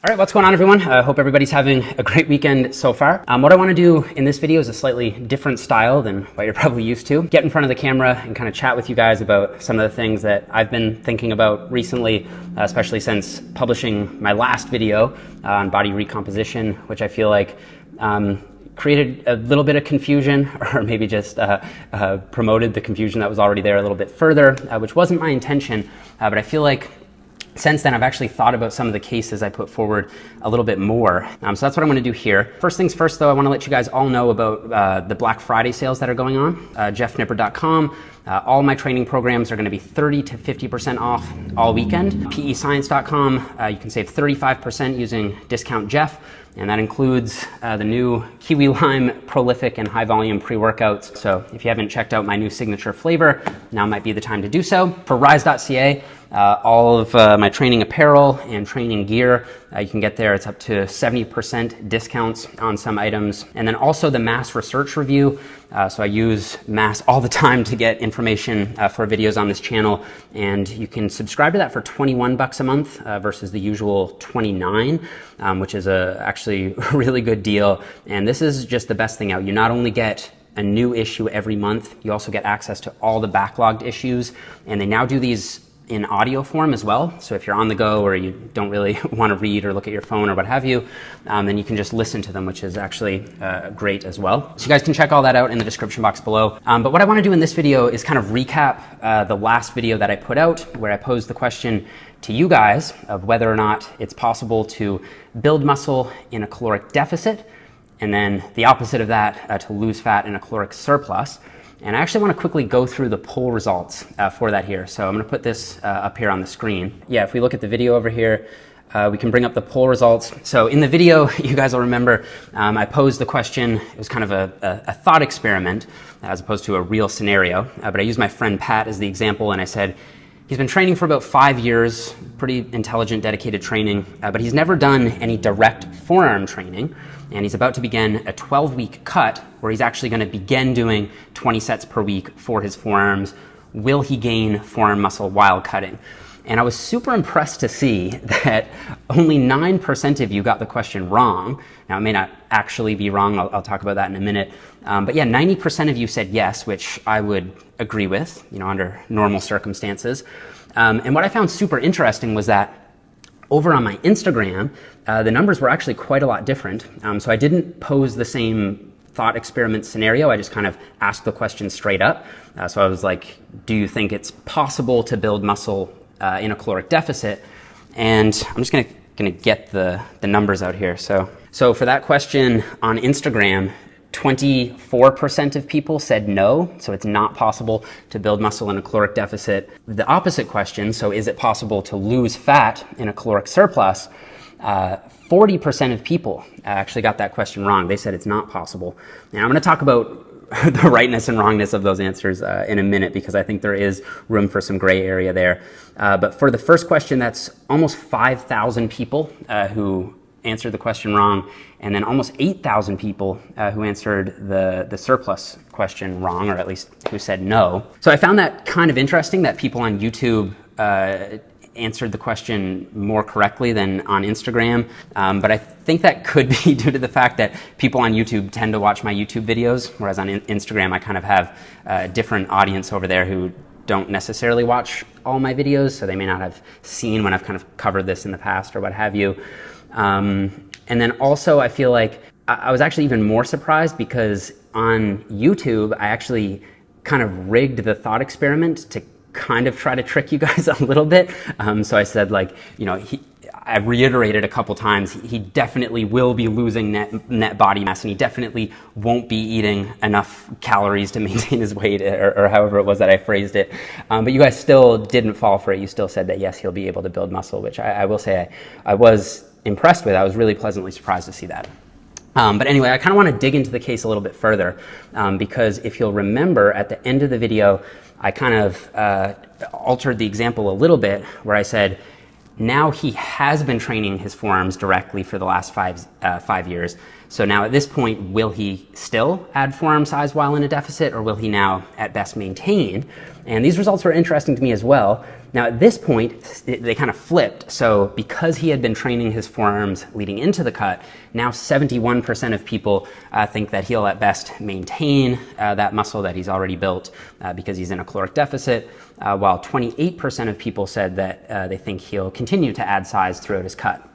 All right, what's going on, everyone? I hope everybody's having a great weekend so far. What I want to do in this video is a slightly different style than what you're probably used to. Get in front of the camera and kind of chat with you guys about some of the things that I've been thinking about recently, especially since publishing my last video on body recomposition, which I feel like created a little bit of confusion, or maybe just promoted the confusion that was already there a little bit further, which wasn't my intention, but I feel like since then, I've actually thought about some of the cases I put forward a little bit more. So that's what I'm going to do here. First things first, though, I want to let you guys all know about the Black Friday sales that are going on. JeffNippard.com. All my training programs are going to be 30 to 50% off all weekend. PEScience.com. You can save 35% using discount Jeff. And that includes the new Kiwi Lime Prolific and High Volume pre-workouts. So if you haven't checked out my new signature flavor, now might be the time to do so. For Rise.ca, all of my training apparel and training gear, you can get there. It's up to 70% discounts on some items. And then also the Mass Research Review. So I use Mass all the time to get information for videos on this channel. And you can subscribe to that for 21 bucks a month versus the usual 29, which is actually a really good deal. And this is just the best thing out. You not only get a new issue every month, you also get access to all the backlogged issues. And they now do these in audio form as well. So if you're on the go or you don't really want to read or look at your phone or what have you, then you can just listen to them, which is actually great as well. So you guys can check all that out in the description box below. But what I want to do in this video is kind of recap the last video that I put out, where I posed the question to you guys of whether or not it's possible to build muscle in a caloric deficit, and then the opposite of that, to lose fat in a caloric surplus. And I actually want to quickly go through the poll results for that here. So I'm going to put this up here on the screen. Yeah, if we look at the video over here, we can bring up the poll results. So in the video, you guys will remember, I posed the question. It was kind of a thought experiment as opposed to a real scenario. But I used my friend Pat as the example, and I said, he's been training for about 5 years, pretty intelligent, dedicated training, but he's never done any direct forearm training. And he's about to begin a 12-week cut where he's actually going to begin doing 20 sets per week for his forearms. Will he gain forearm muscle while cutting? And I was super impressed to see that only 9% of you got the question wrong. Now, it may not actually be wrong. I'll talk about that in a minute. But yeah, 90% of you said yes, which I would agree with, under normal circumstances. And what I found super interesting was that over on my Instagram, the numbers were actually quite a lot different. So I didn't pose the same thought experiment scenario. I just kind of asked the question straight up. So I was like, do you think it's possible to build muscle in a caloric deficit? And I'm just gonna get the numbers out here. So for that question on Instagram, 24% of people said no, so it's not possible to build muscle in a caloric deficit. The opposite question, so is it possible to lose fat in a caloric surplus? 40% of people actually got that question wrong. They said it's not possible. And I'm going to talk about the rightness and wrongness of those answers in a minute, because I think there is room for some gray area there. But for the first question, that's almost 5,000 people who answered the question wrong, and then almost 8,000 people who answered the surplus question wrong, or at least who said no. So I found that kind of interesting that people on YouTube answered the question more correctly than on Instagram. But I think that could be due to the fact that people on YouTube tend to watch my YouTube videos, whereas on Instagram I kind of have a different audience over there who don't necessarily watch all my videos, so they may not have seen when I've kind of covered this in the past or what have you. And then also I feel like I was actually even more surprised because on YouTube I actually kind of rigged the thought experiment to kind of try to trick you guys a little bit. So I said, like, I reiterated a couple times, he definitely will be losing net body mass, and he definitely won't be eating enough calories to maintain his weight, or however it was that I phrased it. But you guys still didn't fall for it. You still said that, yes, he'll be able to build muscle, which I will say I was impressed with. I was really pleasantly surprised to see that. But anyway, I kind of want to dig into the case a little bit further, because if you'll remember at the end of the video, I kind of altered the example a little bit, where I said, now he has been training his forearms directly for the last 5 years. So now at this point, will he still add forearm size while in a deficit, or will he now at best maintain? And these results were interesting to me as well, Now at this point, they kind of flipped. So because he had been training his forearms leading into the cut, now 71% of people think that he'll at best maintain that muscle that he's already built because he's in a caloric deficit, while 28% of people said that they think he'll continue to add size throughout his cut.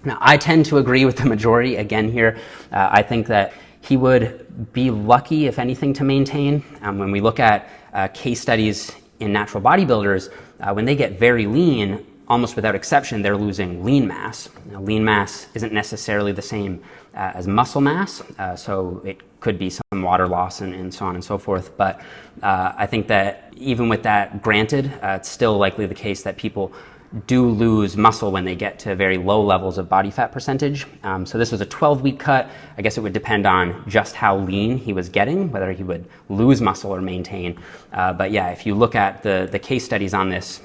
Now, I tend to agree with the majority again here. I think that he would be lucky, if anything, to maintain. When we look at case studies in natural bodybuilders, when they get very lean, almost without exception, they're losing lean mass. Now, lean mass isn't necessarily the same as muscle mass, so it could be some water loss and so on and so forth. But I think that even with that granted, it's still likely the case that people do lose muscle when they get to very low levels of body fat percentage. So this was a 12-week cut. I guess it would depend on just how lean he was getting, whether he would lose muscle or maintain. But yeah, if you look at the case studies on this,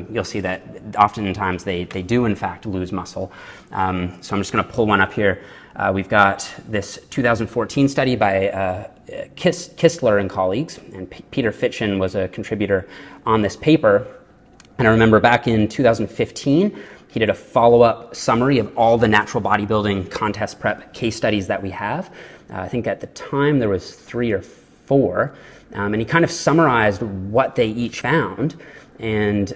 you'll see that oftentimes they do in fact lose muscle. So I'm just going to pull one up here. We've got this 2014 study by Kistler and colleagues, and Peter Fitchen was a contributor on this paper. And I remember back in 2015, he did a follow-up summary of all the natural bodybuilding contest prep case studies that we have. I think at the time there was 3 or 4, and he kind of summarized what they each found. And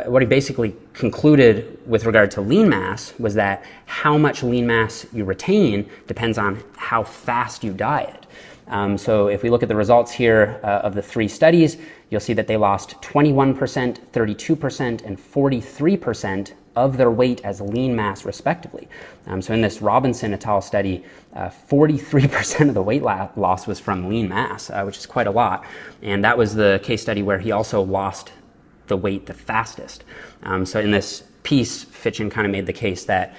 what he basically concluded with regard to lean mass was that how much lean mass you retain depends on how fast you diet. So if we look at the results here of the 3 studies, you'll see that they lost 21%, 32%, and 43% of their weight as lean mass, respectively. So in this Robinson et al. Study, 43% of the weight loss was from lean mass, which is quite a lot. And that was the case study where he also lost the weight the fastest. So in this piece, Fitchen kind of made the case that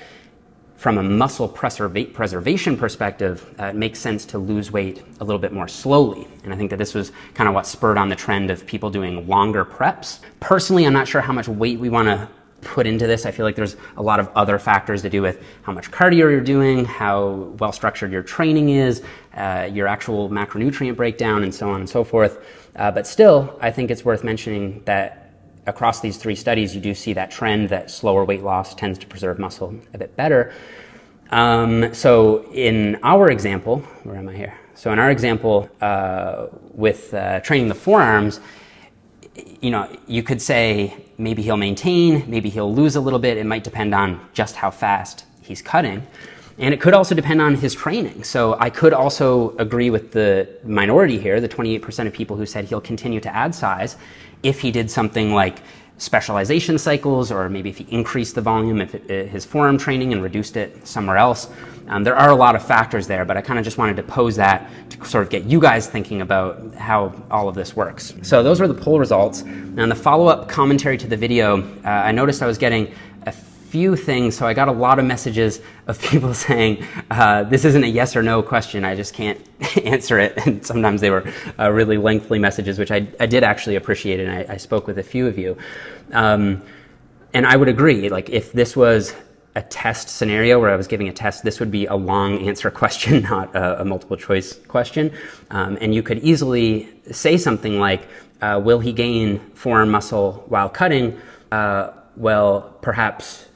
from a muscle preservation perspective, it makes sense to lose weight a little bit more slowly. And I think that this was kind of what spurred on the trend of people doing longer preps. Personally, I'm not sure how much weight we want to put into this. I feel like there's a lot of other factors to do with how much cardio you're doing, how well structured your training is, your actual macronutrient breakdown, and so on and so forth. But still, I think it's worth mentioning that across these 3 studies, you do see that trend that slower weight loss tends to preserve muscle a bit better. So in our example, where am I here? So in our example, with training the forearms, you could say maybe he'll maintain, maybe he'll lose a little bit. It might depend on just how fast he's cutting. And it could also depend on his training. So I could also agree with the minority here, the 28% of people who said he'll continue to add size if he did something like specialization cycles, or maybe if he increased the volume, if his forearm training and reduced it somewhere else. There are a lot of factors there, but I kind of just wanted to pose that to sort of get you guys thinking about how all of this works. So those were the poll results. Now in the follow-up commentary to the video, I noticed I was getting a few things. So I got a lot of messages of people saying, this isn't a yes or no question, I just can't answer it. And sometimes they were really lengthy messages, which I did actually appreciate, and I spoke with a few of you. And I would agree, like if this was a test scenario where I was giving a test, this would be a long answer question, not a multiple choice question. And you could easily say something like, will he gain forearm muscle while cutting? Well, perhaps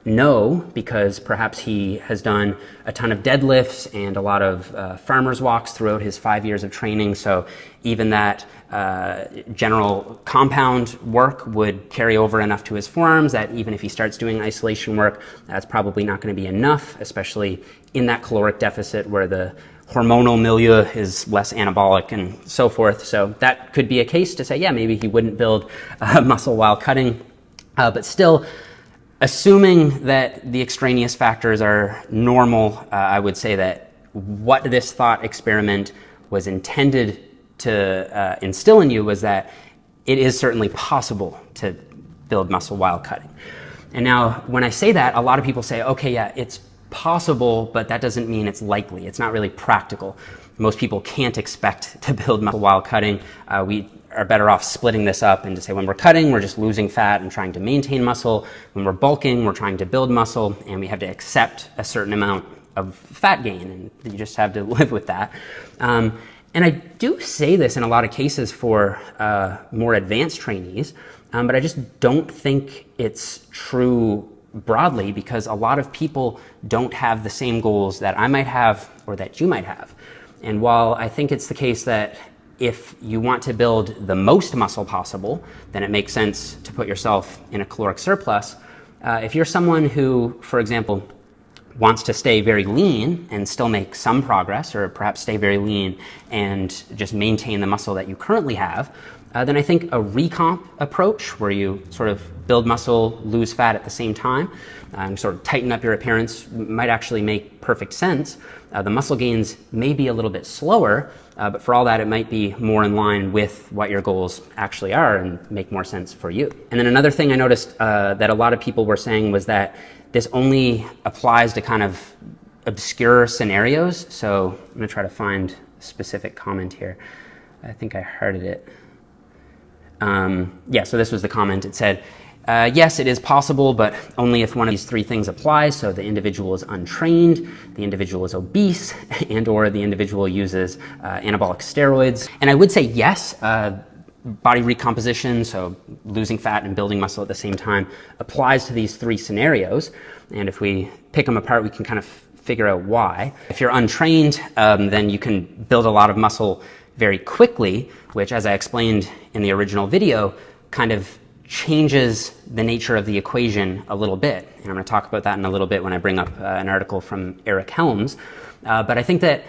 no, because perhaps he has done a ton of deadlifts and a lot of farmer's walks throughout his 5 years of training. So even that general compound work would carry over enough to his forearms that even if he starts doing isolation work, that's probably not going to be enough, especially in that caloric deficit where the hormonal milieu is less anabolic and so forth. So that could be a case to say, yeah, maybe he wouldn't build muscle while cutting, but still, assuming that the extraneous factors are normal, I would say that what this thought experiment was intended to instill in you was that it is certainly possible to build muscle while cutting. And now, when I say that, a lot of people say, okay, yeah, it's possible, but that doesn't mean it's likely. It's not really practical. Most people can't expect to build muscle while cutting. We are better off splitting this up and to say when we're cutting, we're just losing fat and trying to maintain muscle. When we're bulking, we're trying to build muscle, and we have to accept a certain amount of fat gain, and you just have to live with that. And I do say this in a lot of cases for more advanced trainees. but I just don't think it's true broadly, because a lot of people don't have the same goals that I might have or that you might have. And while I think it's the case that if you want to build the most muscle possible, then it makes sense to put yourself in a caloric surplus. If you're someone who, for example, wants to stay very lean and still make some progress, or perhaps stay very lean and just maintain the muscle that you currently have, then I think a recomp approach, where you sort of build muscle, lose fat at the same time, and sort of tighten up your appearance, might actually make perfect sense. The muscle gains may be a little bit slower, but for all that, it might be more in line with what your goals actually are and make more sense for you. And then another thing I noticed that a lot of people were saying was that this only applies to kind of obscure scenarios. So I'm going to try to find a specific comment here. I think I hearted it. Yeah, so this was the comment. It said, yes, it is possible, but only if one of these three things applies. So the individual is untrained, the individual is obese, and or the individual uses anabolic steroids. And I would say yes, body recomposition, so losing fat and building muscle at the same time, applies to these three scenarios. And if we pick them apart, we can kind of figure out why. If you're untrained, then you can build a lot of muscle very quickly, which, as I explained in the original video, kind of changes the nature of the equation a little bit. And I'm going to talk about that in a little bit when I bring up an article from Eric Helms. But I think that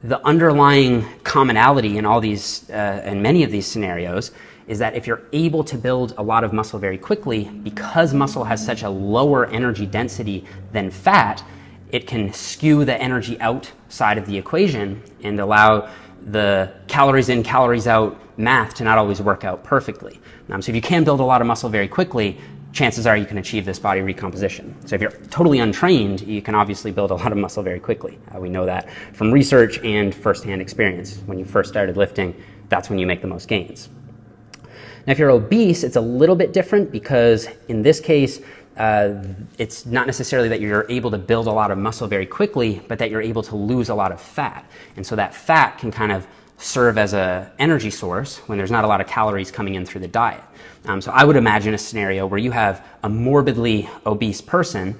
the underlying commonality in all these, in many of these scenarios, is that if you're able to build a lot of muscle very quickly, because muscle has such a lower energy density than fat, it can skew the energy out side of the equation and allow the calories in, calories out math to not always work out perfectly. So if you can build a lot of muscle very quickly, chances are you can achieve this body recomposition. So if you're totally untrained, you can obviously build a lot of muscle very quickly. We know that from research and firsthand experience. When you first started lifting, that's when you make the most gains. Now, if you're obese, it's a little bit different, because in this case, it's not necessarily that you're able to build a lot of muscle very quickly, but that you're able to lose a lot of fat. And so that fat can kind of serve as an energy source when there's not a lot of calories coming in through the diet. So I would imagine a scenario where you have a morbidly obese person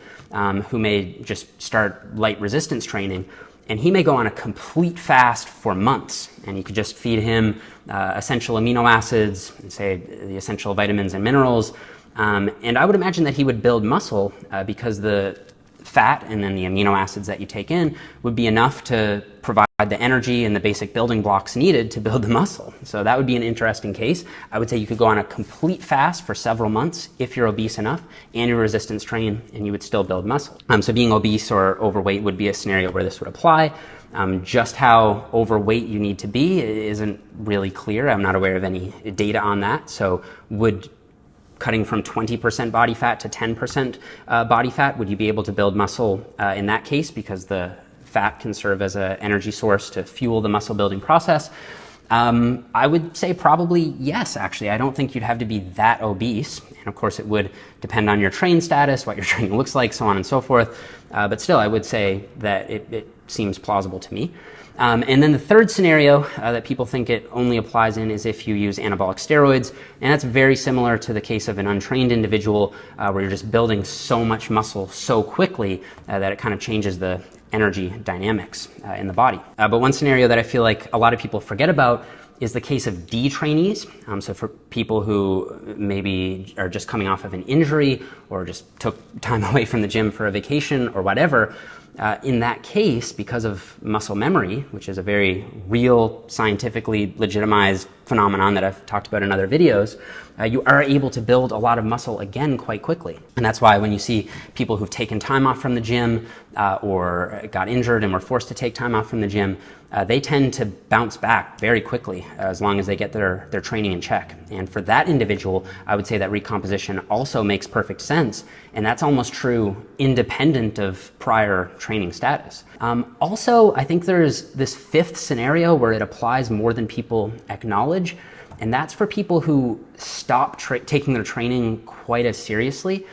who may just start light resistance training, and he may go on a complete fast for months, and you could just feed him essential amino acids, and say the essential vitamins and minerals, and I would imagine that he would build muscle because the fat and then the amino acids that you take in would be enough to provide the energy and the basic building blocks needed to build the muscle. So that would be an interesting case. I would say you could go on a complete fast for several months if you're obese enough and you resistance train, and you would still build muscle. So being obese or overweight would be a scenario where this would apply. Just how overweight you need to be isn't really clear. I'm not aware of any data on that. So would cutting from 20% body fat to 10% body fat, would you be able to build muscle in that case, because the fat can serve as an energy source to fuel the muscle building process? I would say probably yes, actually. I don't think you'd have to be that obese. And of course, it would depend on your train status, what your training looks like, so on and so forth. But still, I would say that it seems plausible to me. And then the third scenario that people think it only applies in is if you use anabolic steroids. And that's very similar to the case of an untrained individual where you're just building so much muscle so quickly that it kind of changes the energy dynamics in the body. But one scenario that I feel like a lot of people forget about is the case of D-trainees. So for people who maybe are just coming off of an injury or just took time away from the gym for a vacation or whatever, in that case, because of muscle memory, which is a very real, scientifically legitimized phenomenon that I've talked about in other videos, you are able to build a lot of muscle again quite quickly. And that's why when you see people who've taken time off from the gym or got injured and were forced to take time off from the gym, they tend to bounce back very quickly as long as they get their training in check. And for that individual, I would say that recomposition also makes perfect sense. And that's almost true independent of prior training status. Also, I think there's this fifth scenario where it applies more than people acknowledge. And that's for people who stop taking their training quite as seriously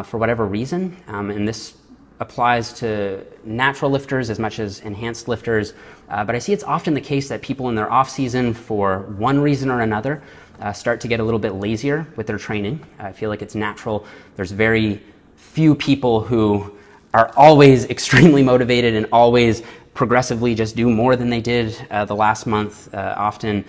for whatever reason. And this applies to natural lifters as much as enhanced lifters, but I see it's often the case that people in their off season, for one reason or another, start to get a little bit lazier with their training. I feel like it's natural. There's very few people who are always extremely motivated and always progressively just do more than they did the last month. Often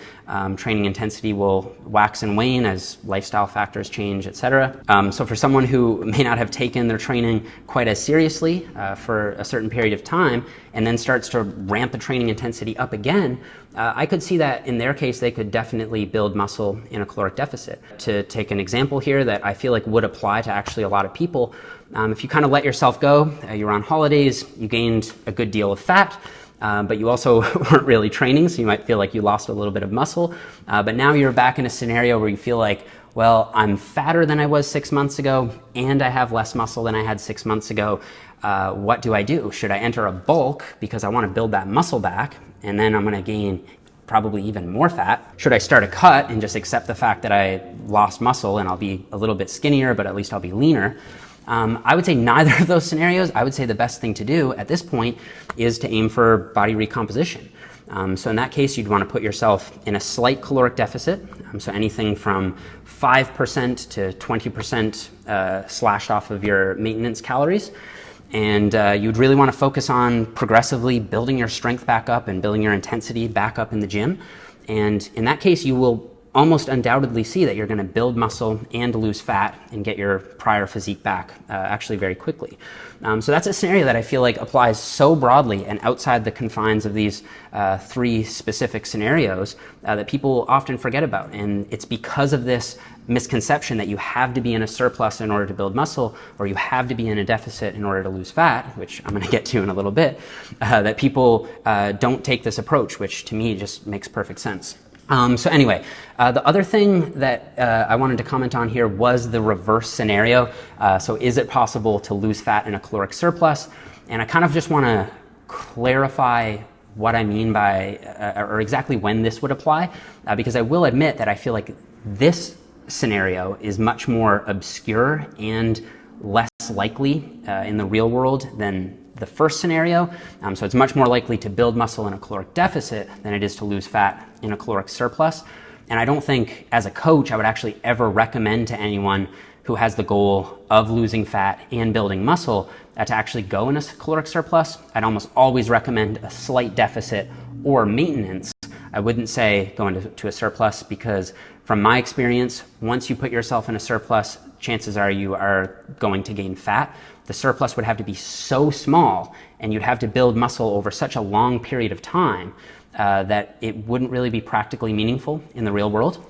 training intensity will wax and wane as lifestyle factors change, etc. So for someone who may not have taken their training quite as seriously for a certain period of time and then starts to ramp the training intensity up again, I could see that in their case they could definitely build muscle in a caloric deficit. To take an example here that I feel like would apply to actually a lot of people, if you kind of let yourself go, you're on holidays, you gained a good deal of fat, but you also weren't really training, so you might feel like you lost a little bit of muscle. But now you're back in a scenario where you feel like, well, I'm fatter than I was 6 months ago, and I have less muscle than I had 6 months ago. What do I do? Should I enter a bulk because I want to build that muscle back, and then I'm going to gain probably even more fat? Should I start a cut and just accept the fact that I lost muscle and I'll be a little bit skinnier, but at least I'll be leaner? I would say neither of those scenarios. I would say the best thing to do at this point is to aim for body recomposition. So in that case, you'd want to put yourself in a slight caloric deficit. So anything from 5% to 20% slashed off of your maintenance calories. And you'd really want to focus on progressively building your strength back up and building your intensity back up in the gym. And in that case, you will almost undoubtedly see that you're going to build muscle and lose fat and get your prior physique back actually very quickly. So that's a scenario that I feel like applies so broadly and outside the confines of these three specific scenarios that people often forget about. And it's because of this misconception that you have to be in a surplus in order to build muscle, or you have to be in a deficit in order to lose fat, which I'm going to get to in a little bit, that people don't take this approach, which to me just makes perfect sense. So anyway, the other thing that I wanted to comment on here was the reverse scenario. So is it possible to lose fat in a caloric surplus? And I kind of just want to clarify what I mean by, or exactly when this would apply, because I will admit that I feel like this scenario is much more obscure and less likely in the real world than the first scenario. So it's much more likely to build muscle in a caloric deficit than it is to lose fat in a caloric surplus. And I don't think as a coach I would actually ever recommend to anyone who has the goal of losing fat and building muscle to actually go in a caloric surplus. I'd almost always recommend a slight deficit or maintenance. I wouldn't say go into a surplus, because from my experience, once you put yourself in a surplus, chances are you are going to gain fat. The surplus would have to be so small and you'd have to build muscle over such a long period of time that it wouldn't really be practically meaningful in the real world.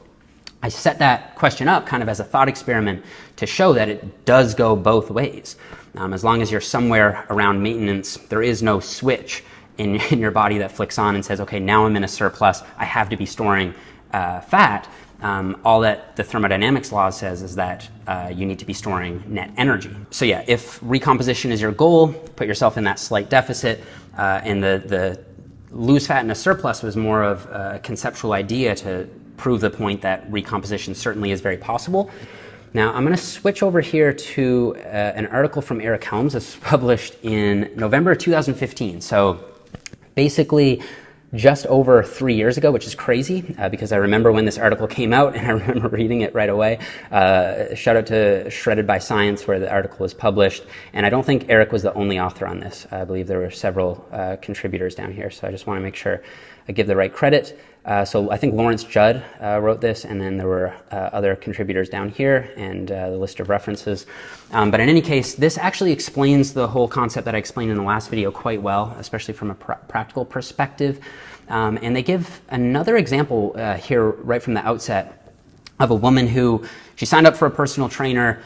I set that question up kind of as a thought experiment to show that it does go both ways. As long as you're somewhere around maintenance, there is no switch in your body that flicks on and says, okay, now I'm in a surplus, I have to be storing fat. All that the thermodynamics law says is that you need to be storing net energy. So yeah, if recomposition is your goal, put yourself in that slight deficit, and the lose fat in a surplus was more of a conceptual idea to prove the point that recomposition certainly is very possible. Now I'm going to switch over here to an article from Eric Helms. This was published in November 2015. So basically just over 3 years ago, which is crazy because I remember when this article came out and I remember reading it right away. Shout out to Shredded by Science where the article was published. And I don't think Eric was the only author on this. I believe there were several contributors down here. So I just want to make sure I give the right credit. So I think Lawrence Judd wrote this, and then there were other contributors down here and the list of references. But in any case, this actually explains the whole concept that I explained in the last video quite well, especially from a practical perspective. And they give another example here right from the outset of a woman who, she signed up for a personal trainer.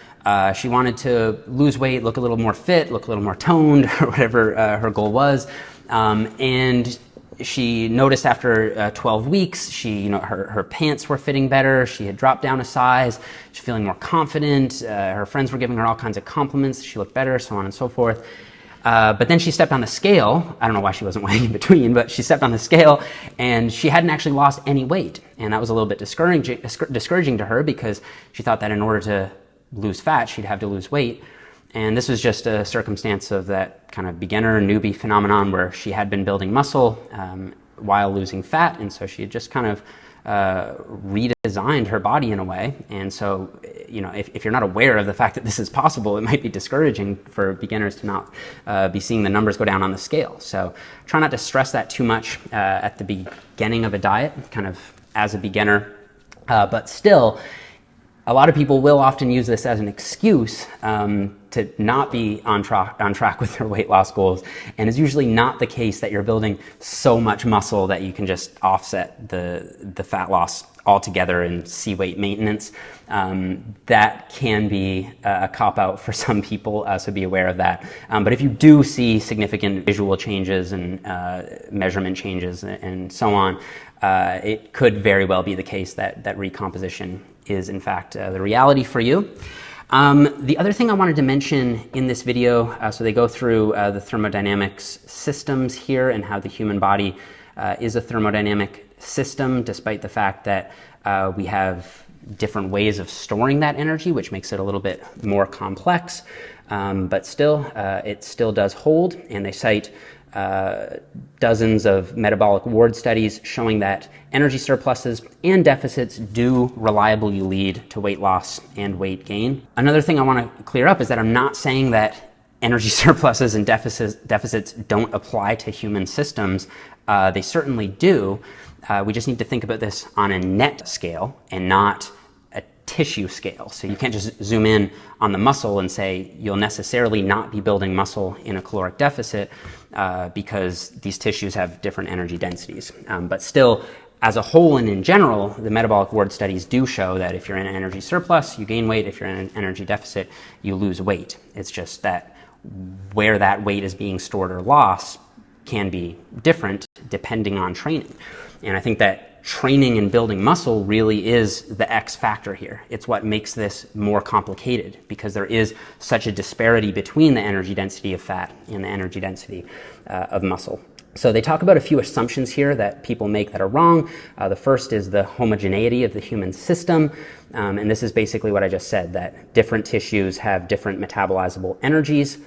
She wanted to lose weight, look a little more fit, look a little more toned, or whatever her goal was. And she noticed after 12 weeks, her pants were fitting better. She had dropped down a size. She's feeling more confident. Her friends were giving her all kinds of compliments. She looked better, so on and so forth. But then she stepped on the scale. I don't know why she wasn't weighing in between, but she stepped on the scale and she hadn't actually lost any weight. And that was a little bit discouraging to her because she thought that in order to lose fat, she'd have to lose weight. And this was just a circumstance of that kind of beginner newbie phenomenon where she had been building muscle while losing fat, and so she had just kind of redesigned her body in a way. And so, you know, if you're not aware of the fact that this is possible, it might be discouraging for beginners to not be seeing the numbers go down on the scale. So try not to stress that too much at the beginning of a diet, kind of as a beginner. But still, a lot of people will often use this as an excuse to not be on track with their weight loss goals. And it's usually not the case that you're building so much muscle that you can just offset the fat loss altogether and see weight maintenance. That can be a cop-out for some people, so be aware of that. But if you do see significant visual changes and measurement changes and so on, it could very well be the case that recomposition is in fact the reality for you. The other thing I wanted to mention in this video, so they go through the thermodynamics systems here and how the human body is a thermodynamic system, despite the fact that we have different ways of storing that energy, which makes it a little bit more complex. But still, it still does hold, and they cite dozens of metabolic ward studies showing that energy surpluses and deficits do reliably lead to weight loss and weight gain. Another thing I want to clear up is that I'm not saying that energy surpluses and deficits don't apply to human systems. They certainly do. We just need to think about this on a net scale and not a tissue scale. So you can't just zoom in on the muscle and say you'll necessarily not be building muscle in a caloric deficit because these tissues have different energy densities. But still, as a whole and in general, the metabolic ward studies do show that if you're in an energy surplus, you gain weight. If you're in an energy deficit, you lose weight. It's just that where that weight is being stored or lost can be different depending on training. And I think that training and building muscle really is the X factor here. It's what makes this more complicated because there is such a disparity between the energy density of fat and the energy density of muscle. So they talk about a few assumptions here that people make that are wrong. The first is the homogeneity of the human system. And this is basically what I just said, that different tissues have different metabolizable energies.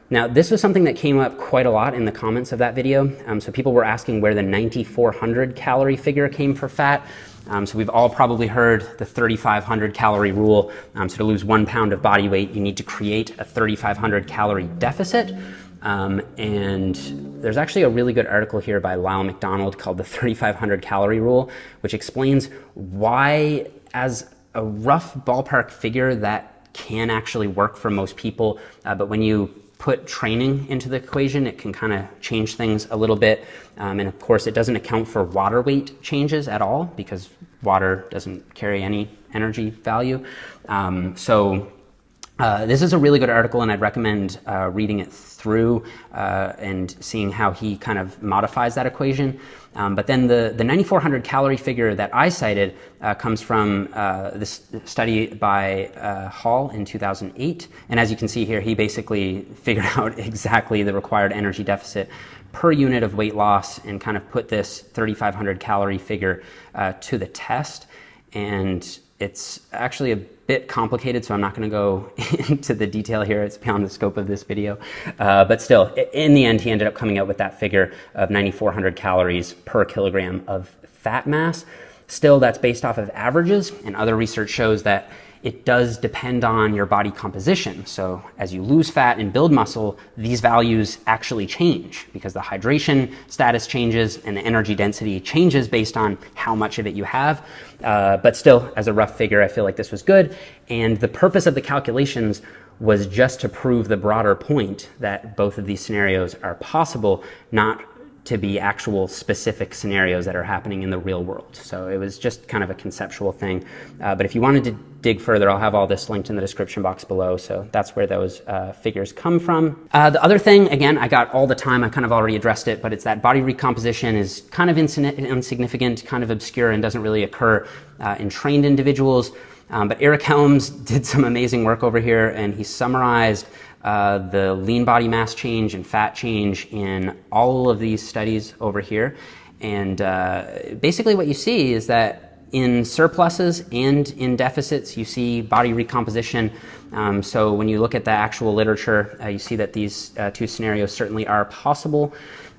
Now, this was something that came up quite a lot in the comments of that video. So people were asking where the 9,400 calorie figure came for fat. So we've all probably heard the 3,500 calorie rule. So to lose 1 pound of body weight, you need to create a 3,500 calorie deficit. And there's actually a really good article here by Lyle McDonald called the 3,500 calorie rule, which explains why, as a rough ballpark figure, that can actually work for most people. But when you put training into the equation, it can kind of change things a little bit. And of course, it doesn't account for water weight changes at all because water doesn't carry any energy value. This is a really good article, and I'd recommend reading it through and seeing how he kind of modifies that equation. But then the 9,400 calorie figure that I cited comes from this study by Hall in 2008. And as you can see here, he basically figured out exactly the required energy deficit per unit of weight loss and kind of put this 3,500 calorie figure to the test. And it's actually a bit complicated, so I'm not going to go into the detail here. It's beyond the scope of this video. But still, in the end, he ended up coming out with that figure of 9,400 calories per kilogram of fat mass. Still, that's based off of averages, and other research shows that it does depend on your body composition. So as you lose fat and build muscle, these values actually change because the hydration status changes and the energy density changes based on how much of it you have. But still, as a rough figure, I feel like this was good. And the purpose of the calculations was just to prove the broader point that both of these scenarios are possible, not to be actual specific scenarios that are happening in the real world. So it was just kind of a conceptual thing. But if you wanted to dig further, I'll have all this linked in the description box below. So that's where those figures come from. The other thing, again, I got all the time, I kind of already addressed it, but it's that body recomposition is kind of insignificant, kind of obscure, and doesn't really occur in trained individuals. But Eric Helms did some amazing work over here, and he summarized the lean body mass change and fat change in all of these studies over here. And basically what you see is that in surpluses and in deficits, you see body recomposition. So when you look at the actual literature, you see that these two scenarios certainly are possible.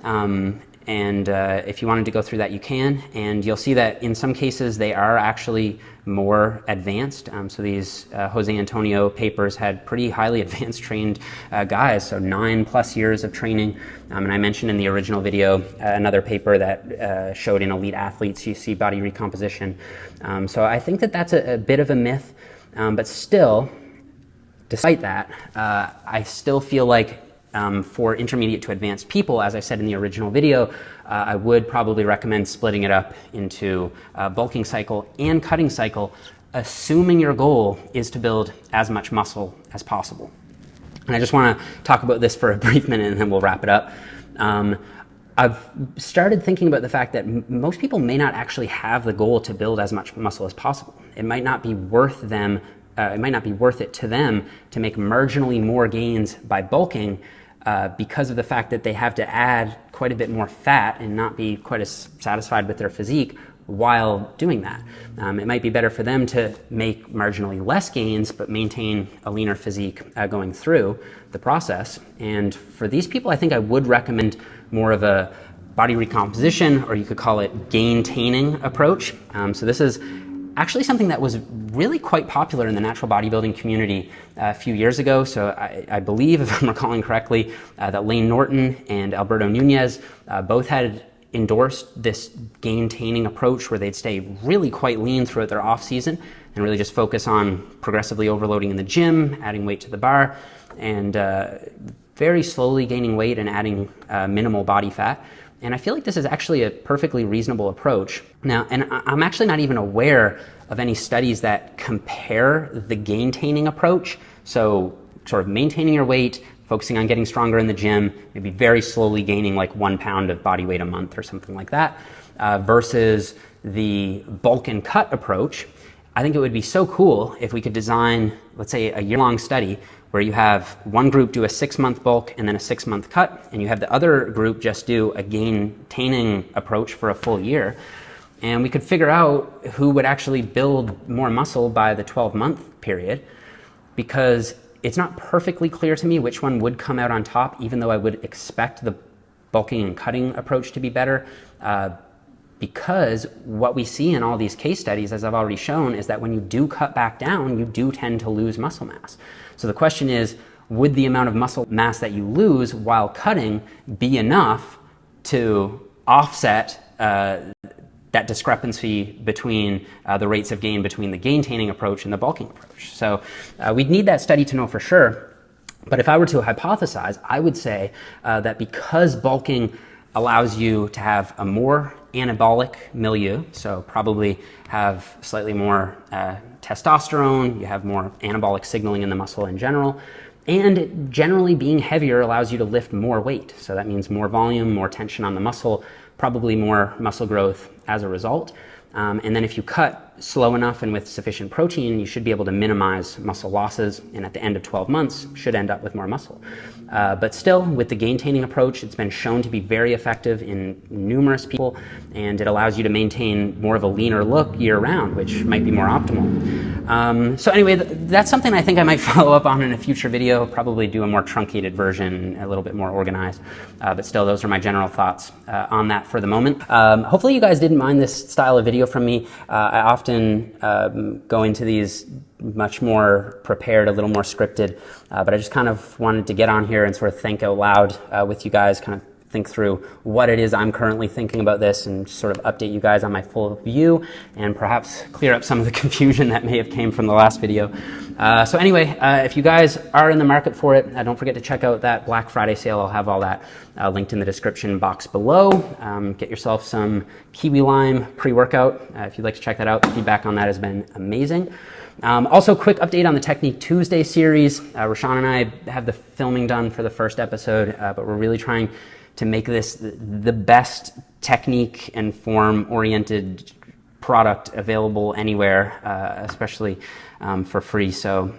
If you wanted to go through that, you can. And you'll see that in some cases they are actually more advanced. So these Jose Antonio papers had pretty highly advanced trained guys, so 9+ years of training. And I mentioned in the original video another paper that showed in elite athletes you see body recomposition. So I think that that's a bit of a myth, but still, despite that, I still feel like for intermediate to advanced people, as I said in the original video, I would probably recommend splitting it up into bulking cycle and cutting cycle, assuming your goal is to build as much muscle as possible. And I just want to talk about this for a brief minute and then we'll wrap it up. I've started thinking about the fact that most people may not actually have the goal to build as much muscle as possible. It might not be worth them. It might not be worth it to them to make marginally more gains by bulking because of the fact that they have to add quite a bit more fat and not be quite as satisfied with their physique while doing that. It might be better for them to make marginally less gains but maintain a leaner physique going through the process. And for these people, I think I would recommend more of a body recomposition, or you could call it gaintaining approach. So this is actually something that was really quite popular in the natural bodybuilding community a few years ago. So I believe, if I'm recalling correctly, that Lane Norton and Alberto Nunez both had endorsed this gaintaining approach where they'd stay really quite lean throughout their off season and really just focus on progressively overloading in the gym, adding weight to the bar, and very slowly gaining weight and adding minimal body fat. And I feel like this is actually a perfectly reasonable approach. Now, and I'm actually not even aware of any studies that compare the gaintaining approach, so sort of maintaining your weight, focusing on getting stronger in the gym, maybe very slowly gaining like 1 pound of body weight a month or something like that, versus the bulk and cut approach. I think it would be so cool if we could design, let's say, a year-long study where you have one group do a 6-month bulk and then a 6-month cut, and you have the other group just do a gaintaining approach for a full year. And we could figure out who would actually build more muscle by the 12-month period, because it's not perfectly clear to me which one would come out on top, even though I would expect the bulking and cutting approach to be better. Because what we see in all these case studies, as I've already shown, is that when you do cut back down, you do tend to lose muscle mass. So the question is, would the amount of muscle mass that you lose while cutting be enough to offset that discrepancy between the rates of gain between the gaintaining approach and the bulking approach? So we'd need that study to know for sure. But if I were to hypothesize, I would say that because bulking allows you to have a more anabolic milieu, so probably have slightly more testosterone, you have more anabolic signaling in the muscle in general, and generally being heavier allows you to lift more weight. So that means more volume, more tension on the muscle, probably more muscle growth as a result. And then if you cut slow enough and with sufficient protein, you should be able to minimize muscle losses, and at the end of 12 months should end up with more muscle. But still, with the gaintaining approach, it's been shown to be very effective in numerous people, and it allows you to maintain more of a leaner look year-round, which might be more optimal. So anyway, that's something I think I might follow up on in a future video, probably do a more truncated version, a little bit more organized. But still, those are my general thoughts on that for the moment. Hopefully you guys didn't mind this style of video from me. I often go into these much more prepared, a little more scripted, but I just kind of wanted to get on here and sort of think out loud with you guys, kind of think through what it is I'm currently thinking about this, and sort of update you guys on my full view, and perhaps clear up some of the confusion that may have came from the last video. So anyway, if you guys are in the market for it, don't forget to check out that Black Friday sale. I'll have all that linked in the description box below. Get yourself some kiwi lime pre-workout if you'd like to check that out. The feedback on that has been amazing. Also, quick update on the Technique Tuesday series. Rashawn and I have the filming done for the first episode, but we're really trying to make this the best technique and form-oriented product available anywhere, especially for free. So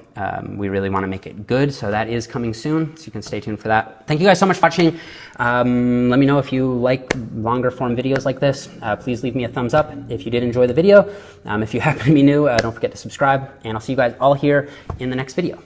we really want to make it good. So that is coming soon. So you can stay tuned for that. Thank you guys so much for watching. Let me know if you like longer form videos like this. Please leave me a thumbs up if you did enjoy the video. If you happen to be new, don't forget to subscribe, and I'll see you guys all here in the next video.